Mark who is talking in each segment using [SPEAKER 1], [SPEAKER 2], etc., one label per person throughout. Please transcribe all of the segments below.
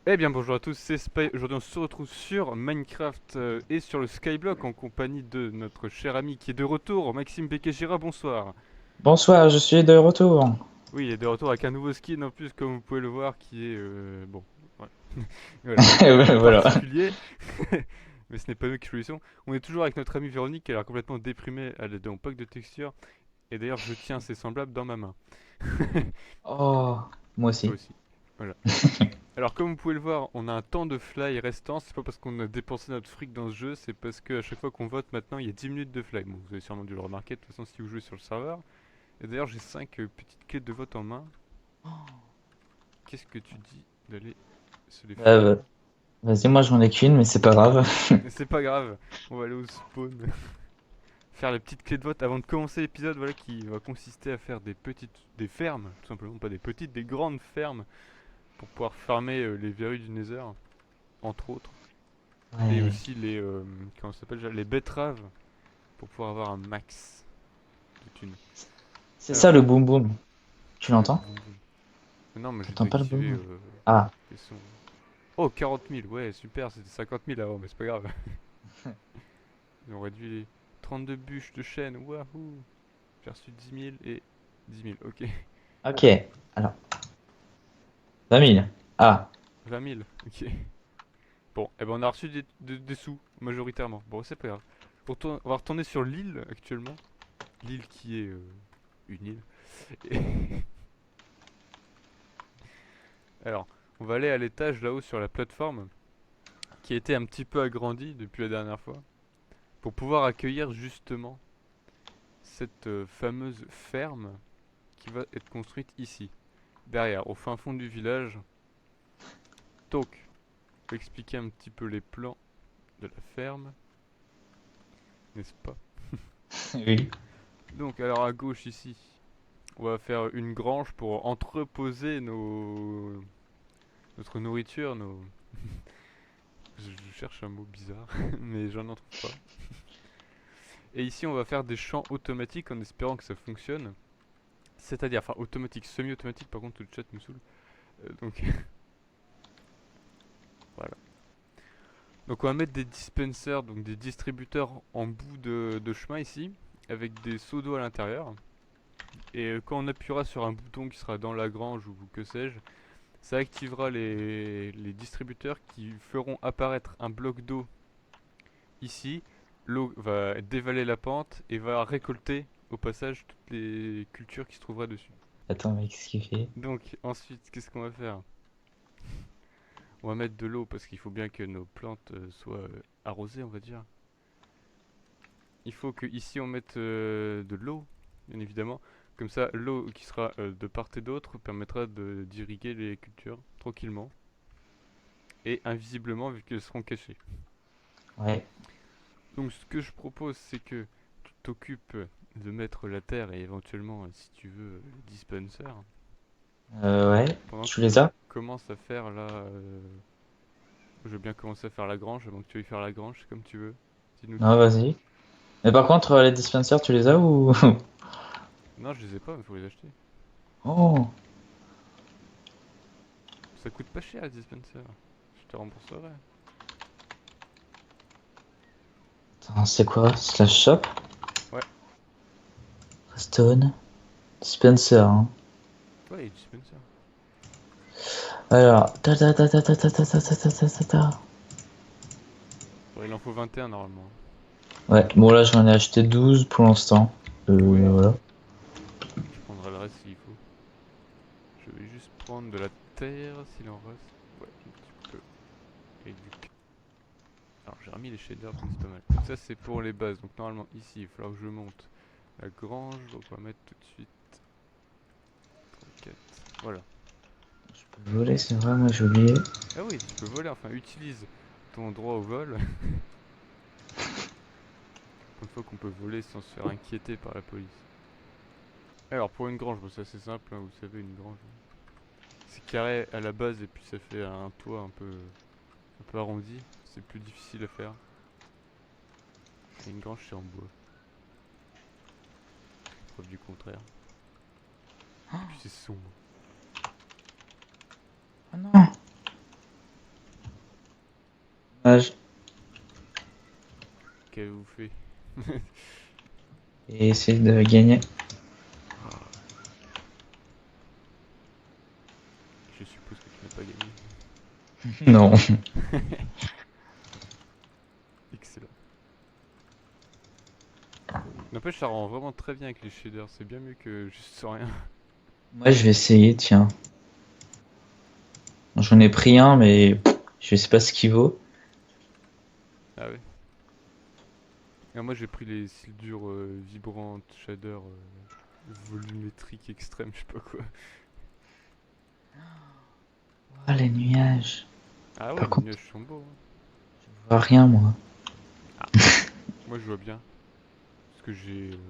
[SPEAKER 1] Eh bien bonjour à tous, c'est Spy. Aujourd'hui on se retrouve sur Minecraft et sur le Skyblock en compagnie de notre cher ami qui est de retour, Maxime Bekeshira, bonsoir.
[SPEAKER 2] Bonsoir, je suis de retour.
[SPEAKER 1] Oui, il est de retour avec un nouveau skin en plus comme vous pouvez le voir qui est... bon, voilà, voilà,
[SPEAKER 2] Voilà.
[SPEAKER 1] particulier, mais ce n'est pas nous qui choisissons. On est toujours avec notre amie Véronique qui a l'air complètement déprimée, elle est dans mon pack de textures et d'ailleurs je tiens ses semblables dans ma main.
[SPEAKER 2] Oh, moi
[SPEAKER 1] Toi
[SPEAKER 2] aussi.
[SPEAKER 1] aussi, voilà. Alors comme vous pouvez le voir, on a un temps de fly restant, c'est pas parce qu'on a dépensé notre fric dans ce jeu, c'est parce qu'à chaque fois qu'on vote maintenant, il y a 10 minutes de fly. Bon, vous avez sûrement dû le remarquer de toute façon si vous jouez sur le serveur. Et d'ailleurs, j'ai 5 petites clés de vote en main. Qu'est-ce que tu dis d'aller se les
[SPEAKER 2] Euh,
[SPEAKER 1] faire?
[SPEAKER 2] Vas-y, moi j'en ai qu'une, mais c'est pas grave.
[SPEAKER 1] Mais c'est pas grave, on va aller au spawn. Faire les petites clés de vote avant de commencer l'épisode, voilà, qui va consister à faire des fermes, tout simplement, pas des petites, des grandes fermes, pour pouvoir farmer les verrues du Nether, entre autres. Et
[SPEAKER 2] Ouais.
[SPEAKER 1] aussi les, comment ça s'appelle déjà, les betteraves pour pouvoir avoir un max de thunes.
[SPEAKER 2] C'est ça
[SPEAKER 1] Alors,
[SPEAKER 2] le boum boum. Tu
[SPEAKER 1] le
[SPEAKER 2] l'entends?
[SPEAKER 1] boum boum. Non, mais j'ai
[SPEAKER 2] T'entends pas le boum
[SPEAKER 1] désactivé
[SPEAKER 2] boum? Ah,
[SPEAKER 1] les sons. Oh, 40 000, ouais, super, c'était 50 000 avant, mais c'est pas grave. Ils ont réduit les 32 bûches de chêne, wahou! J'ai reçu 10 000 et 10 000, ok.
[SPEAKER 2] ok. Alors, 20 000. Ah,
[SPEAKER 1] 20 000, ok. Bon, eh ben on a reçu des sous, majoritairement. Bon, c'est pas grave. On va retourner sur l'île actuellement. L'île qui est une île. Et alors, on va aller à l'étage là-haut sur la plateforme qui a été un petit peu agrandi depuis la dernière fois pour pouvoir accueillir justement cette fameuse ferme qui va être construite ici, derrière, au fin fond du village. Donc, je vais expliquer un petit peu les plans de la ferme, n'est-ce pas?
[SPEAKER 2] oui.
[SPEAKER 1] Donc, alors à gauche ici, on va faire une grange pour entreposer notre nourriture, je cherche un mot bizarre, mais j'en en trouve pas. Et ici, on va faire des champs automatiques en espérant que ça fonctionne. C'est-à-dire, enfin, automatique, semi-automatique, par contre, le chat me saoule. Donc, voilà. Donc, on va mettre des dispensers, donc des distributeurs en bout de chemin ici, avec des seaux d'eau à l'intérieur. Et quand on appuiera sur un bouton qui sera dans la grange ou que sais-je, ça activera les distributeurs qui feront apparaître un bloc d'eau ici. L'eau va dévaler la pente et va récolter au passage toutes les cultures qui se trouveraient dessus.
[SPEAKER 2] Attends, mec, qu'est-ce qu'il fait?
[SPEAKER 1] Donc ensuite, qu'est-ce qu'on va faire? On va mettre de l'eau parce qu'il faut bien que nos plantes soient arrosées, on va dire. Il faut que ici on mette de l'eau, bien évidemment. Comme ça, l'eau qui sera de part et d'autre permettra d'irriguer les cultures tranquillement et invisiblement vu qu'elles seront cachées.
[SPEAKER 2] Ouais.
[SPEAKER 1] Donc ce que je propose, c'est que tu t'occupes de mettre la terre et éventuellement, si tu veux, le dispenser,
[SPEAKER 2] Ouais.
[SPEAKER 1] pendant
[SPEAKER 2] Tu
[SPEAKER 1] que
[SPEAKER 2] les
[SPEAKER 1] je
[SPEAKER 2] as?
[SPEAKER 1] commence à faire là. Je veux bien commencer à faire la grange, avant que tu ailles faire la grange, c'est comme tu veux. Dis-nous
[SPEAKER 2] Non,
[SPEAKER 1] tout.
[SPEAKER 2] vas-y. Mais par contre, les dispensers, tu les as ou?
[SPEAKER 1] Non, je les ai pas, mais faut les acheter.
[SPEAKER 2] Oh.
[SPEAKER 1] Ça coûte pas cher les dispenser. Je te rembourserai.
[SPEAKER 2] Attends, c'est quoi? Slash shop?
[SPEAKER 1] Ouais,
[SPEAKER 2] Stone? Dispenser, hein.
[SPEAKER 1] ouais, les dispensers.
[SPEAKER 2] Alors, ta.
[SPEAKER 1] Bon, il en faut 21 normalement.
[SPEAKER 2] Ouais, bon là j'en ai acheté 12 pour l'instant.
[SPEAKER 1] Ouais,
[SPEAKER 2] Voilà.
[SPEAKER 1] je prendrai le reste s'il faut. Je vais juste prendre de la terre s'il en reste. Ouais, un petit peu. Et alors j'ai remis les shaders donc c'est pas mal. Donc ça c'est pour les bases. Donc normalement ici il va falloir que je monte la grange. Donc on va mettre tout de suite 34. Voilà.
[SPEAKER 2] Voler, c'est vrai, moi j'ai oublié.
[SPEAKER 1] Ah oui, tu peux voler, enfin utilise ton droit au vol. Pour une fois qu'on peut voler sans se faire inquiéter par la police. Alors pour une grange, bon, c'est assez simple, hein, vous savez une grange. C'est carré à la base et puis ça fait un toit un peu arrondi. C'est plus difficile à faire. Et une grange c'est en bois. Preuve du contraire. Et puis c'est sombre.
[SPEAKER 2] Ah non. nuages
[SPEAKER 1] Qu'avez-vous fait?
[SPEAKER 2] et essayer de gagner.
[SPEAKER 1] Je suppose que tu n'as pas gagné.
[SPEAKER 2] Non.
[SPEAKER 1] Excellent. N'empêche, ça rend vraiment très bien avec les shaders. C'est bien mieux que juste sans rien.
[SPEAKER 2] Moi, je vais essayer, tiens. J'en ai pris un, mais je sais pas ce qu'il vaut.
[SPEAKER 1] Ah ouais. Ah, moi j'ai pris les cils durs vibrantes, shader, volumétrique extrême, je sais pas quoi.
[SPEAKER 2] Ah, les nuages.
[SPEAKER 1] Ah ouais,
[SPEAKER 2] Par
[SPEAKER 1] les
[SPEAKER 2] contre,
[SPEAKER 1] nuages sont beaux, hein.
[SPEAKER 2] je vois rien, moi.
[SPEAKER 1] Ah, moi je vois bien. Parce que j'ai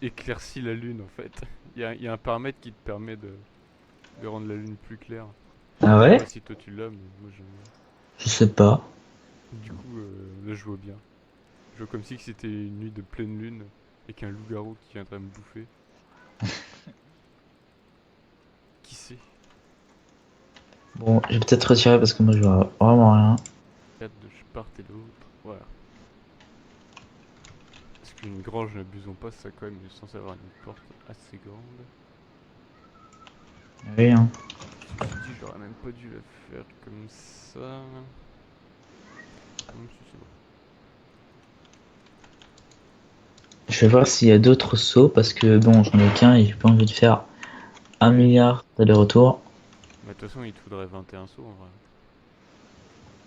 [SPEAKER 1] éclairci la lune en fait. Il y a un paramètre qui te permet de rendre la lune plus claire.
[SPEAKER 2] Ah
[SPEAKER 1] Je sais pas
[SPEAKER 2] ouais?
[SPEAKER 1] si toi tu l'as, mais moi je.
[SPEAKER 2] Je sais pas.
[SPEAKER 1] Du coup, là je vois bien. Je vois comme si c'était une nuit de pleine lune et qu'un loup-garou qui viendrait me bouffer. Qui sait?
[SPEAKER 2] Bon, je vais peut-être retirer parce que moi, je vois vraiment rien.
[SPEAKER 1] Quatre de part et l'autre. Voilà. Parce qu'une grange, n'abusons pas, ça quand même est censé avoir une porte assez grande.
[SPEAKER 2] Oui, hein.
[SPEAKER 1] Ceci dit, j'aurais même pas dû la faire comme ça. Si c'est bon.
[SPEAKER 2] Je vais voir s'il y a d'autres sauts parce que bon, j'en ai qu'un et j'ai pas envie de faire un
[SPEAKER 1] Oui.
[SPEAKER 2] milliard d'aller-retour.
[SPEAKER 1] Mais de toute façon, il te faudrait 21 sauts en vrai.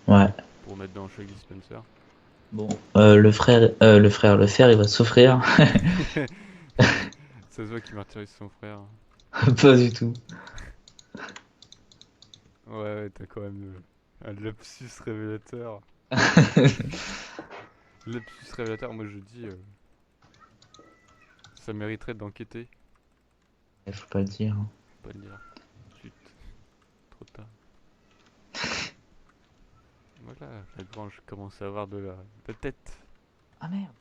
[SPEAKER 2] Ouais.
[SPEAKER 1] Pour mettre dans chaque dispenser.
[SPEAKER 2] Bon, le fer, il va souffrir.
[SPEAKER 1] Ça se voit qu'il martyrise son frère.
[SPEAKER 2] Pas du tout.
[SPEAKER 1] Ouais, ouais, t'as quand même un lapsus révélateur. Lapsus révélateur, moi je dis, ça mériterait d'enquêter.
[SPEAKER 2] Il faut pas le dire.
[SPEAKER 1] Faut pas le dire. Zut, trop tard. Voilà, la grange commence à avoir de la tête.
[SPEAKER 2] Ah merde.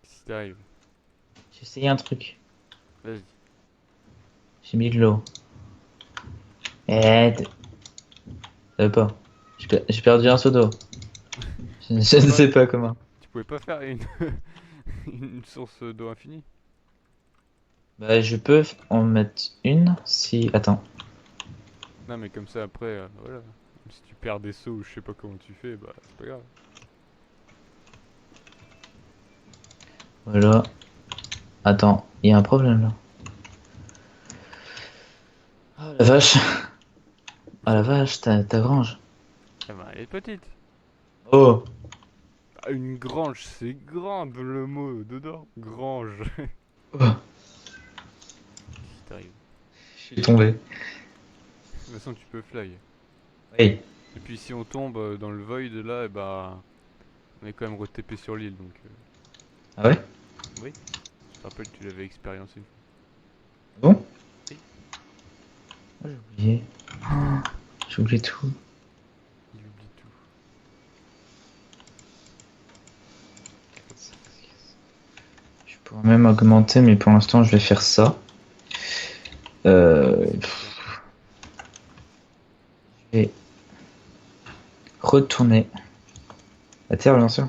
[SPEAKER 1] Qu'est-ce qui t'arrive?
[SPEAKER 2] J'ai essayé un truc.
[SPEAKER 1] Vas-y.
[SPEAKER 2] J'ai mis de l'eau. Eh, pas. J'ai perdu un seau d'eau.
[SPEAKER 1] Mais
[SPEAKER 2] Je ne sais pas comment.
[SPEAKER 1] tu pouvais pas faire une, une source d'eau infinie?
[SPEAKER 2] Bah, je peux en mettre une si. Attends.
[SPEAKER 1] Non, mais comme ça après, voilà. Même si tu perds des seaux ou je sais pas comment tu fais, bah c'est pas grave.
[SPEAKER 2] Voilà. Attends, il y a un problème là. Oh la vache.
[SPEAKER 1] Où
[SPEAKER 2] Ah la
[SPEAKER 1] ça?
[SPEAKER 2] vache, ta grange.
[SPEAKER 1] Ah bah elle est petite.
[SPEAKER 2] Oh.
[SPEAKER 1] Ah, une grange, c'est grand le mot dedans. Grange.
[SPEAKER 2] Oh.
[SPEAKER 1] Qu'est-ce qui t'arrive?
[SPEAKER 2] Je suis tombé.
[SPEAKER 1] De toute façon, tu peux fly.
[SPEAKER 2] Oui.
[SPEAKER 1] Et puis si on tombe dans le void là, et bah on est quand même re-TP sur l'île donc.
[SPEAKER 2] Ah ouais?
[SPEAKER 1] Oui, je te rappelle, tu l'avais expériencé une fois.
[SPEAKER 2] Bon?
[SPEAKER 1] Oui,
[SPEAKER 2] Oh, j'ai oublié. Oh, j'ai oublié tout.
[SPEAKER 1] il oublie tout.
[SPEAKER 2] Je pourrais même augmenter, mais pour l'instant, je vais faire ça.
[SPEAKER 1] Vas-y, fais ça.
[SPEAKER 2] Je vais retourner à terre, bien sûr.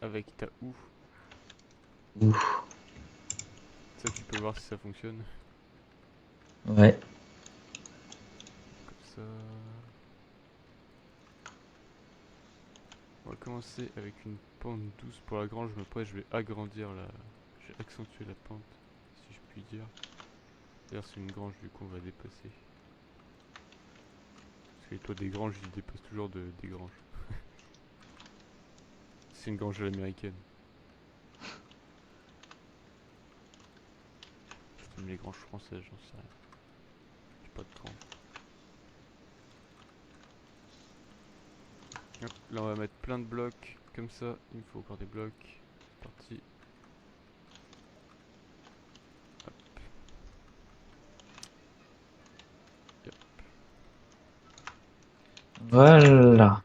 [SPEAKER 1] Avec ta ou.
[SPEAKER 2] Ouh.
[SPEAKER 1] Ça, tu peux voir si ça fonctionne.
[SPEAKER 2] Ouais.
[SPEAKER 1] Comme ça. On va commencer avec une pente douce pour la grange, mais après je vais agrandir la. Je vais accentuer la pente, si je puis dire. D'ailleurs, c'est une grange, du coup, on va dépasser. Parce que les toits des granges, ils dépassent toujours des granges. C'est une grange à l'américaine. C'est même les granges françaises, j'en sais rien. J'ai pas de grange. Hop, là, on va mettre plein de blocs. Comme ça, il me faut encore des blocs. C'est parti. Hop, yep.
[SPEAKER 2] Voilà.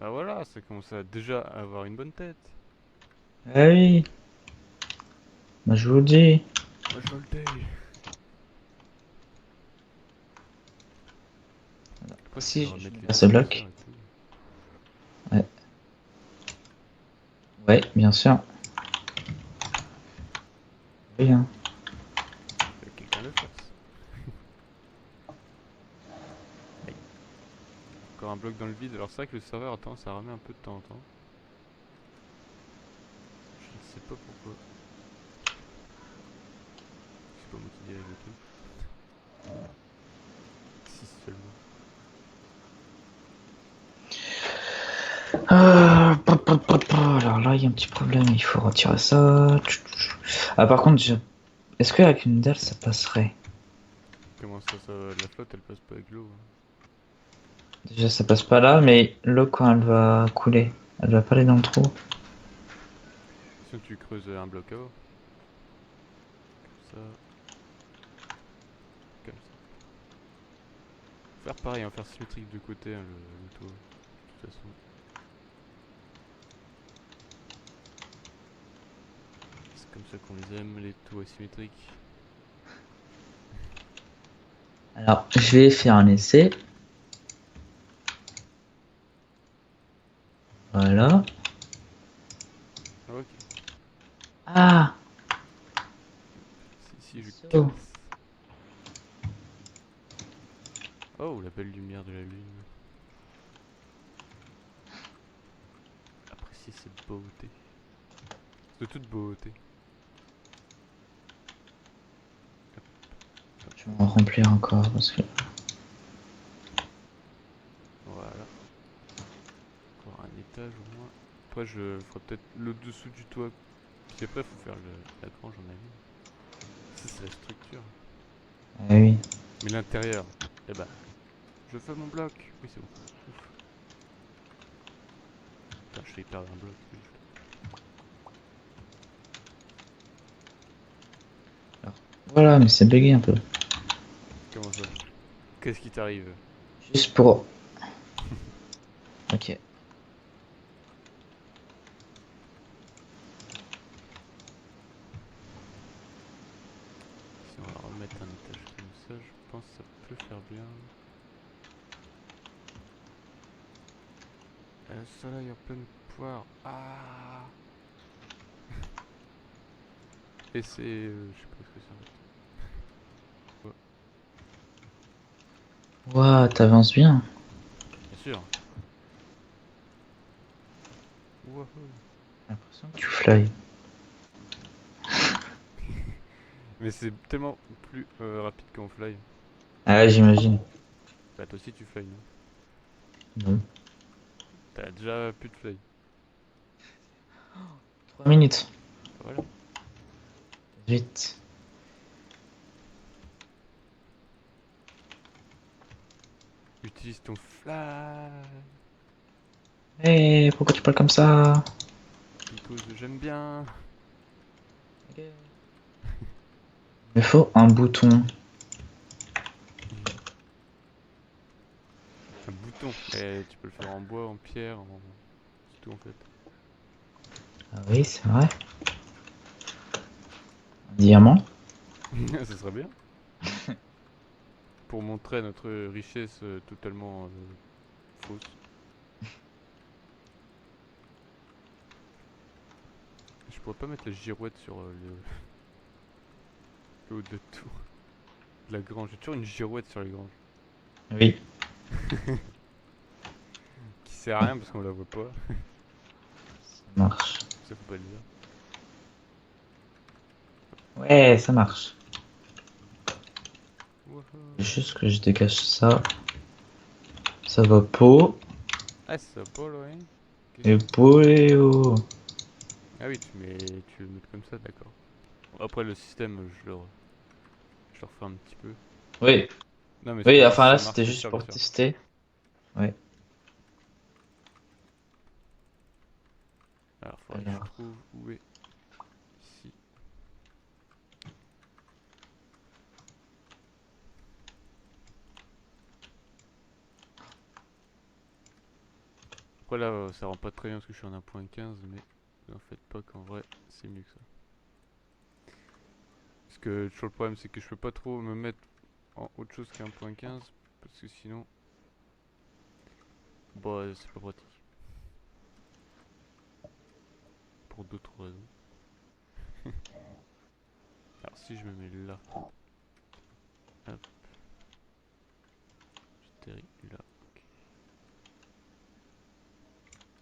[SPEAKER 1] Ah voilà, ça commence à déjà avoir une bonne tête.
[SPEAKER 2] Ah oui. Moi, je vous le dis.
[SPEAKER 1] Moi je le dis. Après,
[SPEAKER 2] Si,
[SPEAKER 1] faudra
[SPEAKER 2] je
[SPEAKER 1] remettre les
[SPEAKER 2] vais faire ce bloc.
[SPEAKER 1] dispensers et tout.
[SPEAKER 2] Ouais. Ouais, bien sûr. Oui, hein.
[SPEAKER 1] Quelqu'un le fasse. Aïe. Encore un bloc dans le vide. Alors c'est vrai que le serveur a tendance à ramer un peu de temps en temps. Je ne sais pas pourquoi. C'est pas moi qui dirige le truc. Si seulement.
[SPEAKER 2] Alors là, il y a un petit problème, il faut retirer ça. Ah, par contre, est-ce qu'avec une dalle, ça passerait?
[SPEAKER 1] Comment ça, la flotte elle passe pas avec l'eau, hein.
[SPEAKER 2] Déjà, ça passe pas là, mais l'eau, quand elle va couler, elle va pas aller dans le trou.
[SPEAKER 1] Sinon tu creuses un bloc avant. Comme ça. Comme ça. Faire pareil, hein, faire symétrique de côté hein, le toit. De toute façon. C'est comme ça qu'on les aime, les toits symétriques.
[SPEAKER 2] Alors, je vais faire un essai. Voilà.
[SPEAKER 1] Ok.
[SPEAKER 2] Ah!
[SPEAKER 1] Si je
[SPEAKER 2] Oh.
[SPEAKER 1] casse. Oh, la belle lumière de la lune. Appréciez cette beauté. De toute beauté. Hop, hop,
[SPEAKER 2] Je vais
[SPEAKER 1] hop.
[SPEAKER 2] en remplir encore parce que.
[SPEAKER 1] Voilà. Encore un étage au moins. Après, je ferai peut-être le dessous du toit. Puis après, faut faire la grange en elle-même. Ça, c'est la structure.
[SPEAKER 2] Ah oui.
[SPEAKER 1] Mais l'intérieur, eh bah, je fais mon bloc. Oui, c'est bon. Ouf. Putain, je fais perdre un bloc.
[SPEAKER 2] Voilà, mais c'est bugué un peu.
[SPEAKER 1] Comment ça? Qu'est-ce qui t'arrive?
[SPEAKER 2] Juste pour. Ok.
[SPEAKER 1] Si on va remettre un étage comme ça, je pense que ça peut faire bien. Ça là, il y a plein de poires. Ah! Et c'est. Je sais pas ce que c'est en fait. Ouais,
[SPEAKER 2] Ouah, t'avances bien.
[SPEAKER 1] bien sûr. Wouhou.
[SPEAKER 2] J'ai l'impression que tu fly.
[SPEAKER 1] Mais c'est tellement plus rapide qu'en fly.
[SPEAKER 2] Ah ouais, j'imagine.
[SPEAKER 1] Bah, toi aussi tu fly, non?
[SPEAKER 2] Non.
[SPEAKER 1] T'as déjà plus de fly.
[SPEAKER 2] 3 minutes.
[SPEAKER 1] Bah, voilà.
[SPEAKER 2] Vite.
[SPEAKER 1] Utilise ton fly.
[SPEAKER 2] Hé, pourquoi tu parles comme ça?
[SPEAKER 1] Because j'aime bien.
[SPEAKER 2] Il me faut un bouton.
[SPEAKER 1] Un bouton. Mais tu peux le faire en bois, en pierre, en. C'est tout en fait.
[SPEAKER 2] Ah oui, c'est vrai. Un diamant.
[SPEAKER 1] Ça serait bien. Pour montrer notre richesse totalement fausse. Je pourrais pas mettre la girouette sur le haut de tout. De la grange. J'ai toujours une girouette sur les granges.
[SPEAKER 2] Oui.
[SPEAKER 1] Qui sert à rien parce qu'on la voit pas.
[SPEAKER 2] Ça marche.
[SPEAKER 1] Ça faut pas le dire.
[SPEAKER 2] Ouais, ça marche.
[SPEAKER 1] Wouhou.
[SPEAKER 2] Juste que je dégage ça. Ça va pas.
[SPEAKER 1] Ah, c'est ça, pas là, hein.
[SPEAKER 2] Et poéo.
[SPEAKER 1] Ah oui, tu le mets comme ça, d'accord. Bon, après, le système, je le refais un petit peu.
[SPEAKER 2] Oui.
[SPEAKER 1] Non, mais c'est
[SPEAKER 2] Oui,
[SPEAKER 1] pour voir si
[SPEAKER 2] enfin là,
[SPEAKER 1] ça marche,
[SPEAKER 2] c'était
[SPEAKER 1] bien
[SPEAKER 2] juste
[SPEAKER 1] sûr, bien
[SPEAKER 2] pour
[SPEAKER 1] sûr.
[SPEAKER 2] tester. Ouais.
[SPEAKER 1] Alors, faudrait que je
[SPEAKER 2] Alors.
[SPEAKER 1] trouve où est ici. Après, là, ça rend pas très bien parce que je suis en 1.15, mais vous en faites pas qu'en vrai, c'est mieux que ça. Parce que toujours le problème, c'est que je peux pas trop me mettre en autre chose qu'un 1.15 parce que sinon. Bah, c'est pas pratique. Pour d'autres raisons. Alors si je me mets là, hop, j'atterris là. Ok.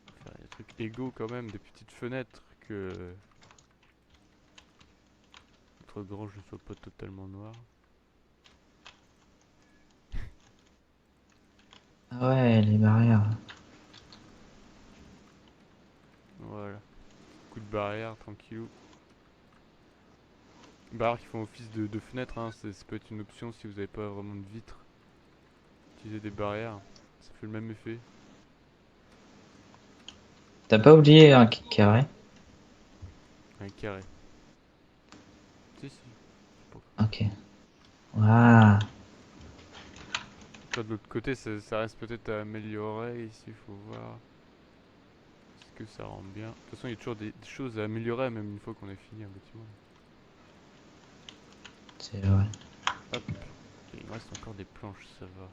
[SPEAKER 1] On va faire des trucs égaux quand même, des petites fenêtres que notre grange ne soit pas totalement noire.
[SPEAKER 2] Ah ouais, les barrières.
[SPEAKER 1] Voilà. Coup de barrière, tranquillou. Barrières qui font office de fenêtre, hein. Ça peut être une option si vous n'avez pas vraiment de vitres. Utiliser des barrières, ça fait le même effet.
[SPEAKER 2] T'as pas oublié un carré?
[SPEAKER 1] Un carré. Si, si. C'est pas
[SPEAKER 2] Ok. Waouh.
[SPEAKER 1] Toi de l'autre côté, ça reste peut-être à améliorer. Ici, il faut voir. Est-ce que ça rend bien? De toute façon, il y a toujours des choses à améliorer, même une fois qu'on a fini un bâtiment.
[SPEAKER 2] C'est vrai.
[SPEAKER 1] Hop. Et il me reste encore des planches, ça va.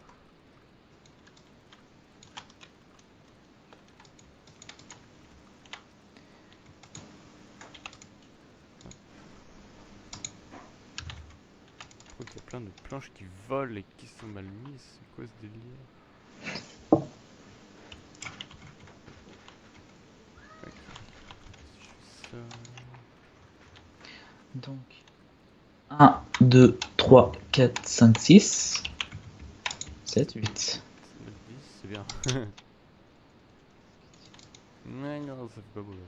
[SPEAKER 1] Je crois qu'il y a plein de planches qui volent et qui sont mal mises. C'est quoi ce délire? Ok. Si je fais ça.
[SPEAKER 2] Donc, 1, 2, 3, 4, 5, 6, 7, 8.
[SPEAKER 1] 9, 10, c'est bien. Mais non, ça fait pas beau là.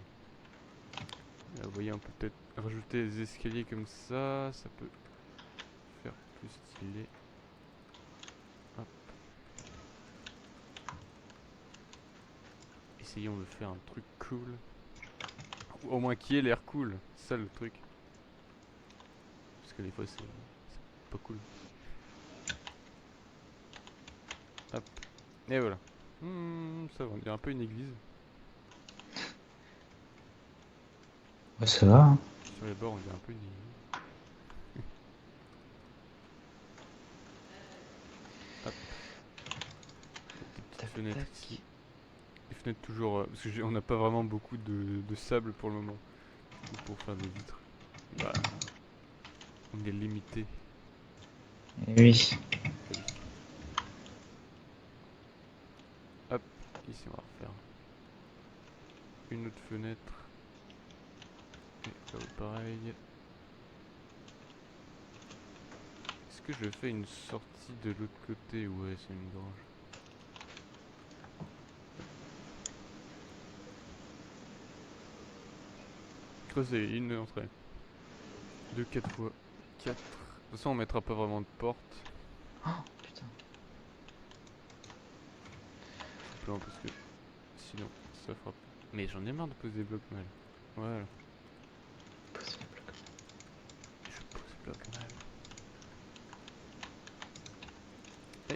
[SPEAKER 1] Là, vous voyez, on peut peut-être rajouter des escaliers comme ça peut faire plus stylé. Hop. Essayons de faire un truc cool. Ou au moins qui ait l'air cool, c'est ça le truc. Parce que des fois c'est pas cool. Hop. Et voilà. Ça va, on dirait un peu une église.
[SPEAKER 2] Ouais, ça va, hein.
[SPEAKER 1] Sur les bords, on dirait un peu une église. Hop. Des petites
[SPEAKER 2] Tac,
[SPEAKER 1] fenêtres
[SPEAKER 2] tac.
[SPEAKER 1] ici. Des fenêtres toujours. Parce qu'on n'a pas vraiment beaucoup de sable pour le moment. Du coup, pour faire des vitres, bah, on est limité.
[SPEAKER 2] Et oui.
[SPEAKER 1] Eh oui. Hop. Ici, on va refaire une autre fenêtre. Et là, pareil. Est-ce que je fais une sortie de l'autre côté? Ouais, c'est une grange. Creuser une entrée. 2, 4 fois 4. De toute façon, on mettra pas vraiment de porte.
[SPEAKER 2] Oh, putain.
[SPEAKER 1] Simplement parce que sinon, ça fera. Mais j'en ai marre de poser des blocs mal. Voilà.
[SPEAKER 2] Pose le bloc.
[SPEAKER 1] Je pose bloc mal.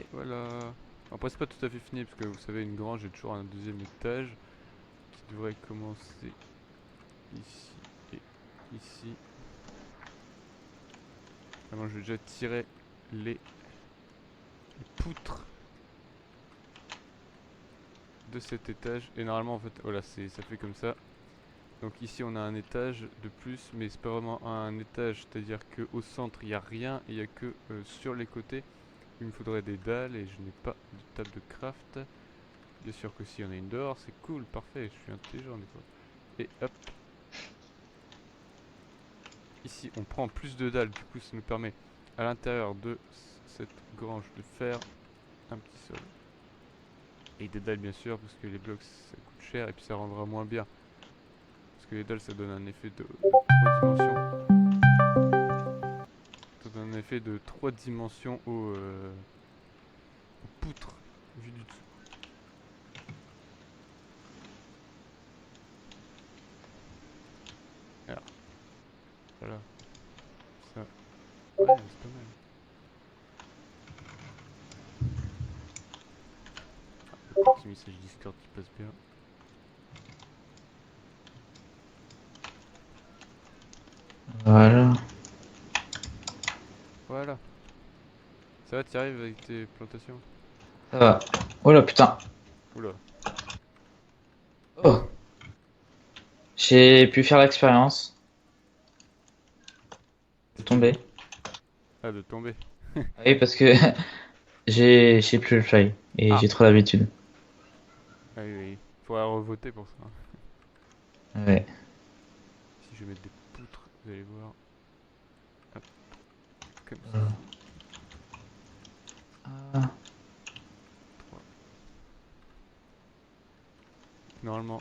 [SPEAKER 1] Et voilà. Après, c'est pas tout à fait fini parce que vous savez, une grange est toujours un deuxième étage qui devrait commencer ici et ici. Maintenant, je vais déjà tirer les poutres de cet étage. Et normalement, en fait, voilà, ça fait comme ça. Donc ici, on a un étage de plus, mais c'est pas vraiment un étage, c'est-à-dire qu'au centre, il n'y a rien, il n'y a que sur les côtés. Il me faudrait des dalles et je n'ai pas de table de craft. Bien sûr que si on a une dehors, c'est cool, parfait, je suis intelligent des fois. Et hop. Ici, on prend plus de dalles, du coup, ça nous permet à l'intérieur de cette grange de faire un petit sol. Et des dalles, bien sûr, parce que les blocs, ça coûte cher et puis ça rendra moins bien. Parce que les dalles, ça donne un effet de 3 dimensions. Ça donne un effet de 3 dimensions aux poutres vues du dessus. Alors, voilà. Ça. Ouais, c'est pas mal. Petit message Discord qui passe bien.
[SPEAKER 2] Voilà.
[SPEAKER 1] Voilà. Ça va, t'y arrives avec tes plantations?
[SPEAKER 2] Ça va. Oh là, putain.
[SPEAKER 1] Oula.
[SPEAKER 2] Oh, j'ai pu faire l'expérience de tomber.
[SPEAKER 1] C'est-à-dire? Ah, de tomber.
[SPEAKER 2] Ah oui, parce que j'ai plus le fly et
[SPEAKER 1] Ah,
[SPEAKER 2] j'ai trop l'habitude.
[SPEAKER 1] ah oui, oui. Faudra revoter pour ça.
[SPEAKER 2] Ouais.
[SPEAKER 1] Si je vais mettre des poutres, vous allez voir. Hop, comme
[SPEAKER 2] Euh,
[SPEAKER 1] ceci.
[SPEAKER 2] ah,
[SPEAKER 1] 3. Normalement,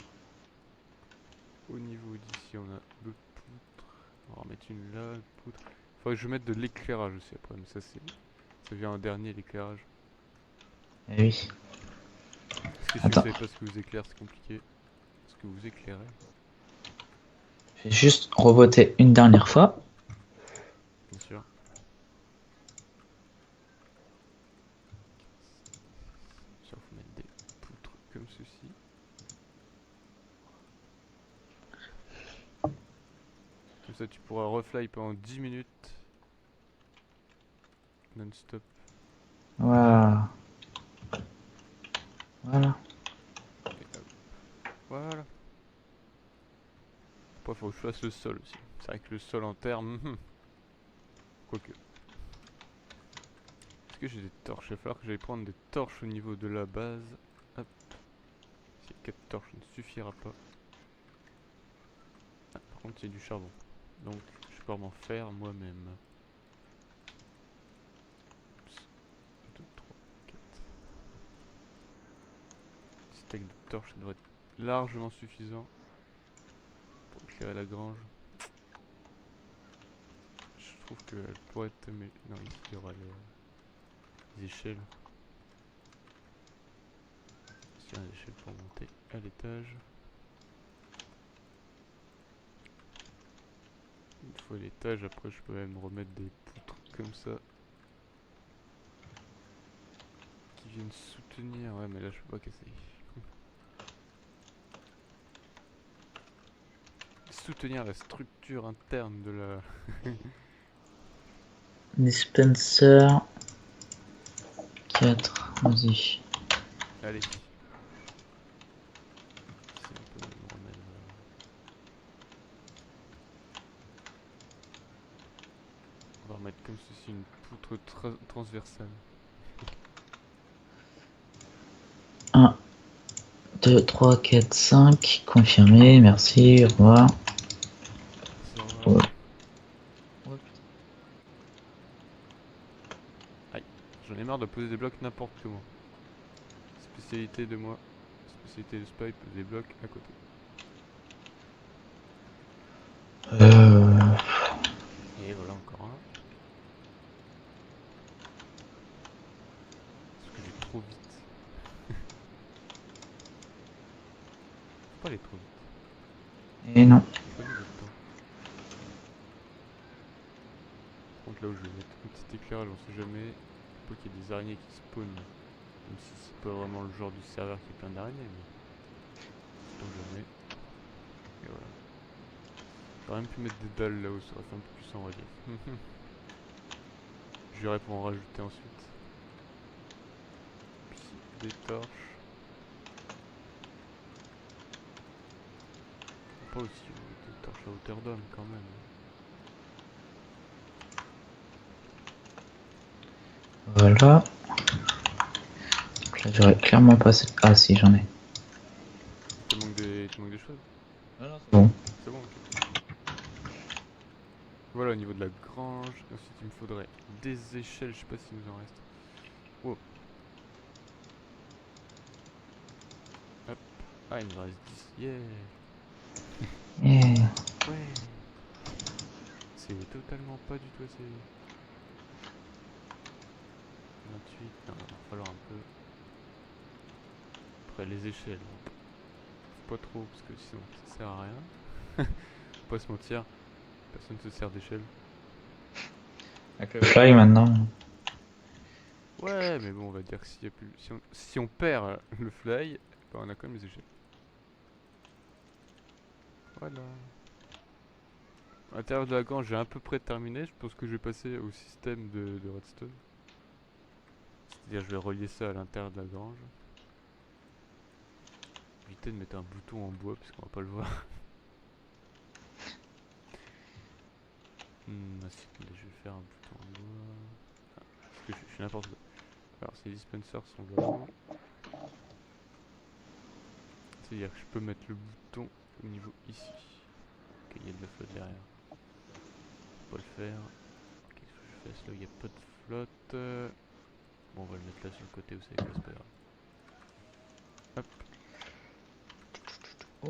[SPEAKER 1] au niveau d'ici, on a d'autres poutres. On va en mettre une là, une poutre. Faudrait que je mette de l'éclairage aussi après, mais ça vient en dernier l'éclairage.
[SPEAKER 2] eh oui.
[SPEAKER 1] Parce que si vous
[SPEAKER 2] Attends,
[SPEAKER 1] savez pas ce que vous éclairez, c'est compliqué. Ce que vous éclairez,
[SPEAKER 2] je vais juste reboter une dernière fois.
[SPEAKER 1] bien sûr. Ça, faut mettre des poutres comme ceci. Comme ça, tu pourras refly pendant 10 minutes non-stop.
[SPEAKER 2] Voilà. Voilà.
[SPEAKER 1] Et hop, voilà. Après, faut que je fasse le sol aussi. C'est vrai que le sol en terre, quoique. Est-ce que j'ai des torches? Il va falloir que j'aille prendre des torches au niveau de la base. Hop. Si 4 torches ne suffira pas. Ah, par contre, il y a du charbon. Donc, je peux m'en faire moi-même. 2, 3, 4. Stack de torches, ça devrait être largement suffisant pour éclairer la grange. Je trouve qu'elle pourrait être... Mais non, ici, il y aura les échelles. Ici, il y a des échelles pour monter à l'étage. Une fois à l'étage, après, je peux même remettre des poutres comme ça. Qui viennent soutenir. Ouais, mais là, je peux pas casser. Soutenir la structure interne de la...
[SPEAKER 2] Dispenser 4. Vas-y.
[SPEAKER 1] Allez. Ici, on peut même remettre... On va remettre comme ceci une poutre transversale.
[SPEAKER 2] 1, 2, 3, 4, 5. Confirmé. Merci. Au revoir.
[SPEAKER 1] Merci, au revoir.
[SPEAKER 2] Ouais.
[SPEAKER 1] Aïe, j'en ai marre de poser des blocs n'importe comment. Spécialité de moi, spécialité de Spy, poser des blocs à côté.
[SPEAKER 2] Euh...
[SPEAKER 1] Et voilà encore un. Parce que j'ai trop vite. Faut pas aller trop vite.
[SPEAKER 2] Et non.
[SPEAKER 1] Prenez votre temps. Par contre là où je vais mettre un petit éclairage, on sait jamais. Faut pas qu'il y ait des araignées qui spawnent. Même si c'est pas vraiment le genre du serveur qui est plein d'araignées, mais sait-on jamais. Et voilà. J'aurais même pu mettre des dalles là-haut, ça aurait fait un peu plus en relief. J'irai pour en rajouter ensuite. Puis des torches. Pas aussi des torches à hauteur d'homme quand même.
[SPEAKER 2] Voilà. Donc là, j'aurais clairement pas assez. Ah, si, j'en ai.
[SPEAKER 1] Il te manque des choses?
[SPEAKER 2] Ah non, c'est bon.
[SPEAKER 1] C'est bon, ok. Voilà au niveau de la grange. Ensuite il me faudrait des échelles, je sais pas s'il nous en reste. Wow. Hop. Ah il nous en reste 10. Yeah.
[SPEAKER 2] Yeah.
[SPEAKER 1] Ouais. C'est totalement pas du tout assez. 28. Non, il va falloir un peu. Après les échelles. Faut pas trop parce que sinon ça sert à rien. Faut pas se mentir. Personne se sert d'échelle.
[SPEAKER 2] Avec le fly maintenant.
[SPEAKER 1] Ouais mais bon on va dire que s'il y a plus. Si on perd le fly, bah, on a quand même les échelles. Voilà. À l'intérieur de la grange, j'ai à peu près terminé. Je pense que je vais passer au système de redstone. C'est-à-dire, je vais relier ça à l'intérieur de la grange. éviter de mettre un bouton en bois parce qu'on va pas le voir. Ah, si, attendez, je vais faire un bouton en bois. Ah, parce que je fais n'importe quoi. Alors, ces dispensers sont là. C'est-à-dire que je peux mettre le bouton au niveau ici. Ok, il y a de la flotte derrière. Faut pas le faire. Qu'est-ce que je fasse là où il n'y a pas de flotte? Bon, on va le mettre là sur le côté où c'est éclat, c'est pas grave. Hop,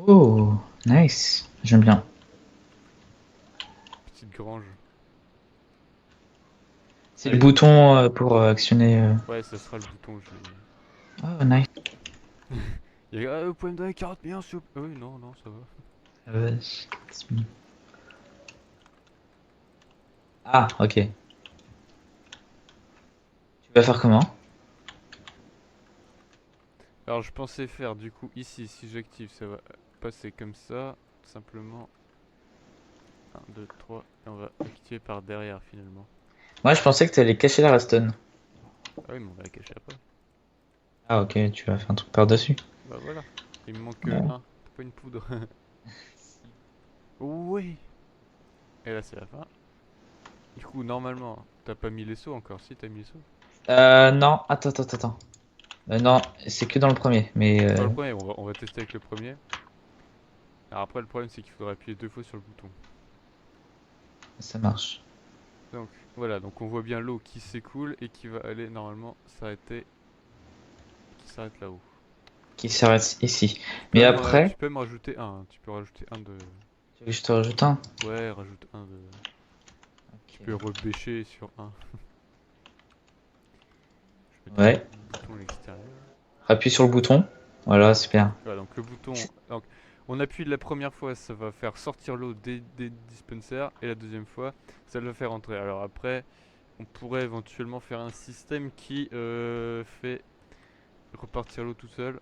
[SPEAKER 2] Oh, nice. J'aime bien.
[SPEAKER 1] petite grange.
[SPEAKER 2] C'est le
[SPEAKER 1] Allez,
[SPEAKER 2] bouton pour actionner.
[SPEAKER 1] ouais, ça sera le bouton, je l'ai.
[SPEAKER 2] Oh, nice.
[SPEAKER 1] Il y a, vous pouvez me donner 40 millions s'il vous plaît. Oui, non, non, ça va.
[SPEAKER 2] C'est mignon. Ah, ok. Tu vas faire comment?
[SPEAKER 1] Alors, je pensais faire du coup ici, si j'active, ça va passer comme ça, tout simplement. 1, 2, 3, et on va activer par derrière finalement.
[SPEAKER 2] Moi, je pensais que tu allais cacher la redstone.
[SPEAKER 1] Ah oui, mais on va la cacher après.
[SPEAKER 2] Ah, ok, tu vas faire un truc par-dessus.
[SPEAKER 1] Bah voilà, il me manque
[SPEAKER 2] Ouais.
[SPEAKER 1] un. T'as pas une poudre? Oui. Et là, c'est la fin. Du coup, normalement, t'as pas mis les seaux encore. Si, t'as mis les seaux.
[SPEAKER 2] Non, attends. Non, c'est que dans le premier, mais
[SPEAKER 1] Sur le premier, on va tester avec le premier. Alors après, le problème, c'est qu'il faudra appuyer 2 fois sur le bouton.
[SPEAKER 2] ça marche.
[SPEAKER 1] Donc voilà, donc on voit bien l'eau qui s'écoule et qui va aller normalement s'arrêter, qui s'arrête là-haut.
[SPEAKER 2] Qui s'arrête ici.
[SPEAKER 1] Tu peux
[SPEAKER 2] Mais
[SPEAKER 1] même,
[SPEAKER 2] après,
[SPEAKER 1] tu peux même rajouter un, hein. Tu peux rajouter un de...
[SPEAKER 2] tu veux que je te rajoute un?
[SPEAKER 1] Ouais, rajoute un de... Tu peux
[SPEAKER 2] Ok.
[SPEAKER 1] rebêcher sur un. Je vais mettre
[SPEAKER 2] Ouais,
[SPEAKER 1] le bouton à l'extérieur.
[SPEAKER 2] appuie sur le bouton. Voilà, super.
[SPEAKER 1] Voilà, donc le bouton... Donc, on appuie la première fois, ça va faire sortir l'eau des dispensers. Et la deuxième fois, ça va faire entrer. Alors après, on pourrait éventuellement faire un système qui fait repartir l'eau tout seul.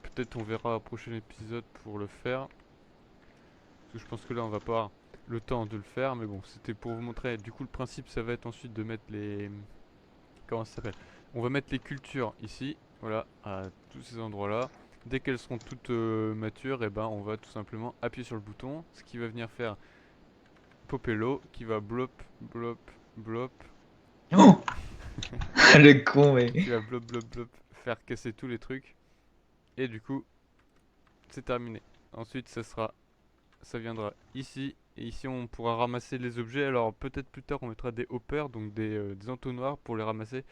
[SPEAKER 1] Peut-être on verra au prochain épisode pour le faire. Parce que je pense que là on va pas avoir le temps de le faire. Mais bon, c'était pour vous montrer. Du coup, le principe ça va être ensuite de mettre les... Comment ça s'appelle? On va mettre les cultures ici. Voilà, à tous ces endroits là. Dès qu'elles seront toutes matures, et ben on va tout simplement appuyer sur le bouton. Ce qui va venir faire popper l'eau. Qui va blop, blop, blop.
[SPEAKER 2] Oh le con, mais.
[SPEAKER 1] Qui va blop, blop, blop. Faire casser tous les trucs. Et du coup, c'est terminé. Ensuite, ça viendra ici. Et ici, on pourra ramasser les objets. Alors, peut-être plus tard, on mettra des hoppers, donc des entonnoirs pour les ramasser.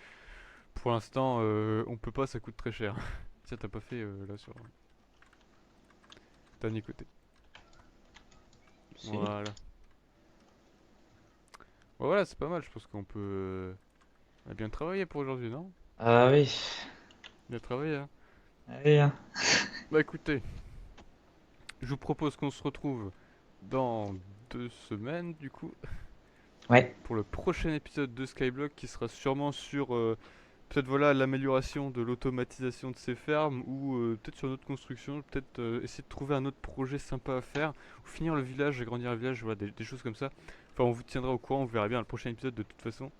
[SPEAKER 1] Pour l'instant, on peut pas, ça coûte très cher. Ça, t'as pas fait là sur. Dernier côté.
[SPEAKER 2] Si.
[SPEAKER 1] Voilà. Bon, voilà, c'est pas mal. Je pense qu'on peut. On a bien travaillé pour aujourd'hui, non?
[SPEAKER 2] Ah oui.
[SPEAKER 1] Bien travaillé, hein.
[SPEAKER 2] Allez, hein.
[SPEAKER 1] Bah écoutez, je vous propose qu'on se retrouve dans 2 semaines, du coup,
[SPEAKER 2] Ouais.
[SPEAKER 1] pour le prochain épisode de Skyblock qui sera sûrement sur peut-être voilà l'amélioration de l'automatisation de ces fermes ou peut-être sur notre construction, peut-être essayer de trouver un autre projet sympa à faire ou finir le village, agrandir le village, voilà des choses comme ça. Enfin, on vous tiendra au courant, on verra bien le prochain épisode de toute façon.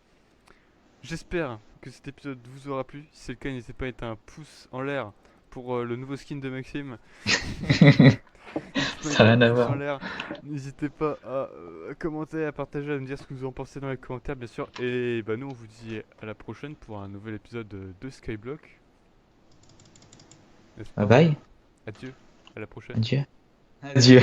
[SPEAKER 1] J'espère que cet épisode vous aura plu. Si c'est le cas, n'hésitez pas à mettre un pouce en l'air pour le nouveau skin de Maxime. N'hésitez pas à
[SPEAKER 2] Ça
[SPEAKER 1] mettre
[SPEAKER 2] n'a
[SPEAKER 1] un
[SPEAKER 2] rien à
[SPEAKER 1] pouce en
[SPEAKER 2] voir.
[SPEAKER 1] l'air. N'hésitez pas à commenter, à partager, à me dire ce que vous en pensez dans les commentaires, bien sûr. Et bah, nous, on vous dit à la prochaine pour un nouvel épisode de Skyblock. N'est-ce
[SPEAKER 2] Bye
[SPEAKER 1] pas?
[SPEAKER 2] bye.
[SPEAKER 1] Adieu, à la prochaine.
[SPEAKER 2] Adieu. Adieu.